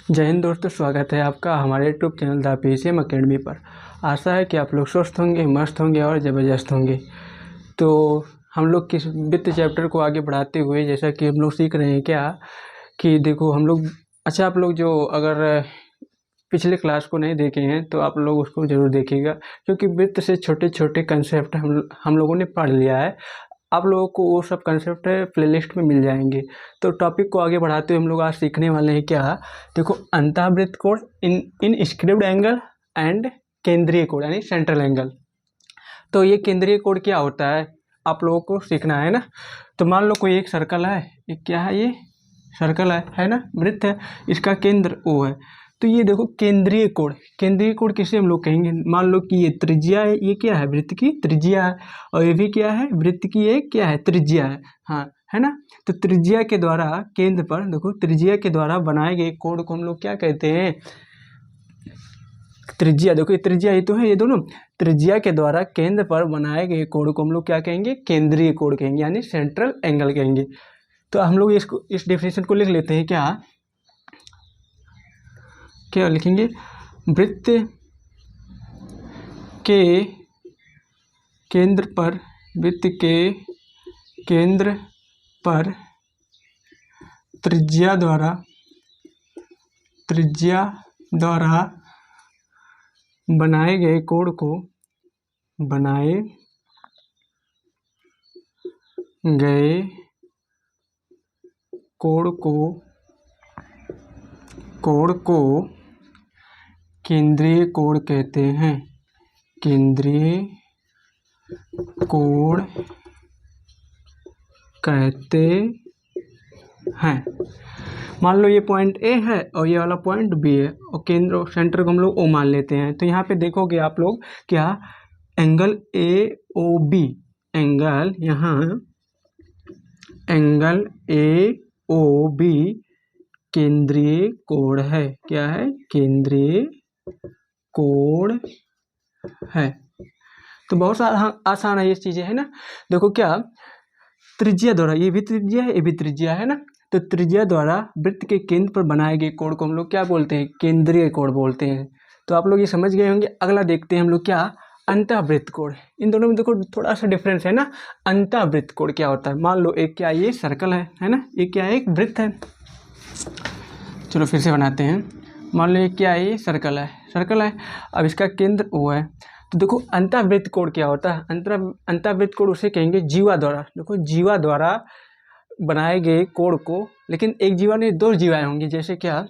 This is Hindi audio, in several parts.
जय हिंद दोस्तों, स्वागत है आपका हमारे YouTube channel the PCM academy पर। आशा है कि आप लोग स्वस्थ होंगे, मस्त होंगे और ज़बरदस्त होंगे। तो हम लोग किस वित्त चैप्टर को आगे बढ़ाते हुए जैसा कि हम लोग सीख रहे हैं क्या कि देखो हम लोग आप लोग जो अगर पिछले क्लास को नहीं देखे हैं तो आप लोग उसको ज़रूर देखिएगा, क्योंकि वित्त से छोटे छोटे कंसेप्ट हम लोगों ने पढ़ लिया है। आप लोगों को वो सब कंसेप्ट प्लेलिस्ट में मिल जाएंगे। तो टॉपिक को आगे बढ़ाते हुए हम लोग आज सीखने वाले हैं क्या, देखो अंतःवृत्त कोण इन स्क्रिप्ड एंगल एंड केंद्रीय कोण यानी सेंट्रल एंगल। तो ये केंद्रीय कोण क्या होता है आप लोगों को सीखना है ना। तो मान लो कोई एक सर्कल है, ये क्या है, ये सर्कल है ना, वृत्त है, इसका केंद्र O है। तो ये देखो केंद्रीय कोण किसे हम लोग कहेंगे। मान लो कि ये त्रिज्या है, ये क्या है, वृत्त की त्रिज्या है, और ये भी क्या है, वृत्त की ये क्या है, त्रिज्या है, हाँ है ना। तो त्रिज्या के द्वारा केंद्र पर देखो, त्रिज्या के द्वारा बनाए गए कोण को हम लोग क्या कहते हैं, त्रिज्या। देखो ये त्रिज्या ही तो है, ये दोनों त्रिज्या के द्वारा केंद्र पर बनाए गए कोण को हम लोग क्या कहेंगे, केंद्रीय कोण कहेंगे यानी सेंट्रल एंगल कहेंगे। तो हम लोग इसको इस डेफिनेशन को लिख लेते हैं, क्या लिखेंगे, वृत्त के केंद्र पर त्रिज्या द्वारा बनाए गए कोण को केंद्रीय कोण कहते हैं। केंद्रीय कोण कहते हैं। मान लो ये पॉइंट A है और ये वाला पॉइंट B है, और केंद्र सेंटर को हम लोग O मान लेते हैं। तो यहाँ पे देखोगे आप लोग क्या, एंगल AOB, एंगल AOB केंद्रीय कोण है। क्या है, केंद्रीय कोण है। तो बहुत आसान है ये चीजें, है ना। देखो क्या, त्रिज्या द्वारा, ये भी त्रिज्या है, ये भी त्रिज्या है ना। तो त्रिज्या द्वारा वृत्त के केंद्र पर बनाए गए कोण को हम लोग क्या बोलते हैं, केंद्रीय कोण बोलते हैं। तो आप लोग ये समझ गए होंगे। अगला देखते हैं हम लोग क्या, अंतःवृत्त कोण। इन दोनों में देखो थोड़ा सा डिफरेंस है ना। अंतःवृत्त कोण क्या होता है, मान लो एक क्या, ये सर्कल है ना, ये क्या है, एक वृत्त है। चलो फिर से बनाते हैं। मान लो ये क्या है, ये सर्कल है, अब इसका केंद्र O है। तो देखो अंतःवृत्त कोण क्या होता है, अंतःवृत्त कोण उसे कहेंगे जीवा द्वारा। देखो जीवा द्वारा बनाए गए कोण को, लेकिन एक जीवा नहीं, दो जीवाएं होंगी। जैसे क्या,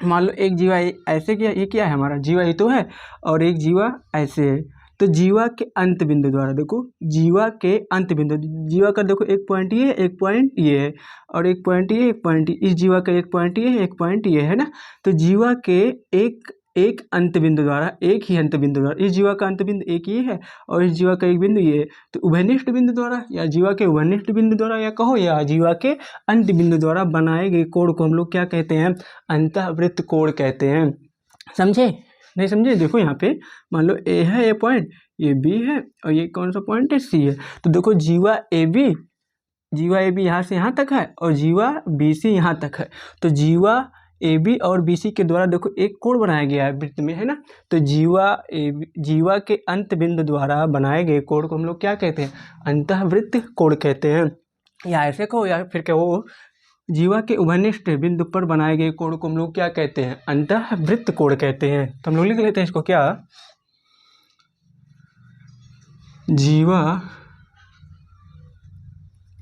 मान लो एक जीवा ऐसे, क्या ये क्या है, हमारा जीवा ही तो है, और एक जीवा ऐसे है। तो जीवा के अंत बिंदु द्वारा, देखो जीवा के अंत बिंदु, जीवा का देखो एक पॉइंट ये है, एक पॉइंट ये है, और एक पॉइंट ये, एक पॉइंट, इस जीवा का एक पॉइंट ये है, एक पॉइंट ये है ना। तो जीवा के एक अंत बिंदु द्वारा, एक ही अंत बिंदु द्वारा, इस जीवा का अंत बिंदु एक ये है और इस जीवा का एक बिंदु ये है। तो उभयनिष्ठ बिंदु द्वारा, या जीवा के उभयनिष्ठ बिंदु द्वारा, या कहो या जीवा के अंत बिंदु द्वारा बनाए गए कोण को हम लोग क्या कहते हैं, अंतःवृत्त कोण कहते हैं। समझे, नहीं समझे। देखो यहाँ पे मान लो A है, ये पॉइंट, ये B है, और ये कौन सा पॉइंट है, C है। तो देखो जीवा AB यहाँ से यहाँ तक है, और जीवा BC यहाँ तक है। तो जीवा AB और BC के द्वारा देखो एक कोण बनाया गया है वृत्त में, है ना। तो जीवा के अंत बिंदु द्वारा बनाए गए कोण को हम लोग क्या कहते हैं, अंतःवृत्त कोण कहते हैं। या ऐसे कहो, या फिर कहो जीवा के उभयनिष्ठ बिंदु पर बनाए गए कोण को हम लोग क्या कहते हैं, अंतःवृत्त कोण कहते हैं। तो हम लोग लिख लेते हैं इसको, क्या, जीवा,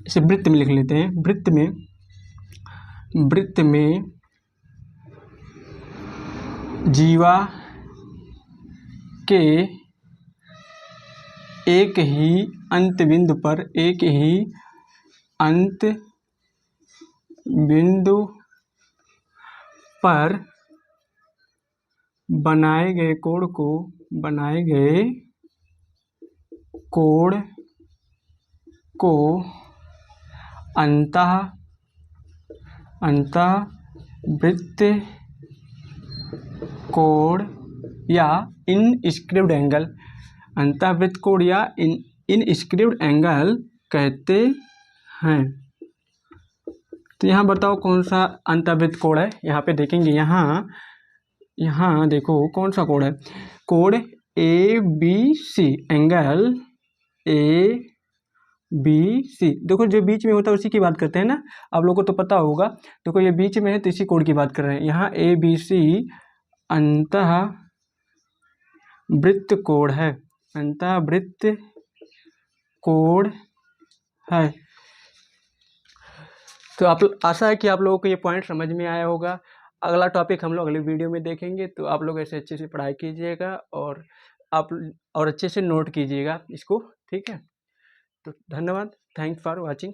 इसे वृत्त में लिख लेते हैं। वृत्त में जीवा के एक ही अंत बिंदु पर बनाए गए कोण को अंतःवृत्त कोण या इनस्क्रिप्ड एंगल, अंतःवृत्त कोण या इनस्क्रिप्ड एंगल कहते हैं। तो यहाँ बताओ कौन सा अंतर्वृत्त कोण है। यहाँ पे देखेंगे, यहाँ देखो कौन सा कोण है, कोण ABC, एंगल ABC। देखो जो बीच में होता है उसी की बात करते हैं ना, आप लोगों को तो पता होगा। देखो ये बीच में है तो इसी कोण की बात कर रहे हैं। यहाँ ABC अंतःवृत्त कोण है, अंतःवृत्त कोण है। तो आप, आशा है कि आप लोगों को ये पॉइंट समझ में आया होगा। अगला टॉपिक हम लोग अगली वीडियो में देखेंगे। तो आप लोग ऐसे अच्छे से पढ़ाई कीजिएगा और आप और अच्छे से नोट कीजिएगा इसको, ठीक है। तो धन्यवाद, थैंक्स फॉर वॉचिंग।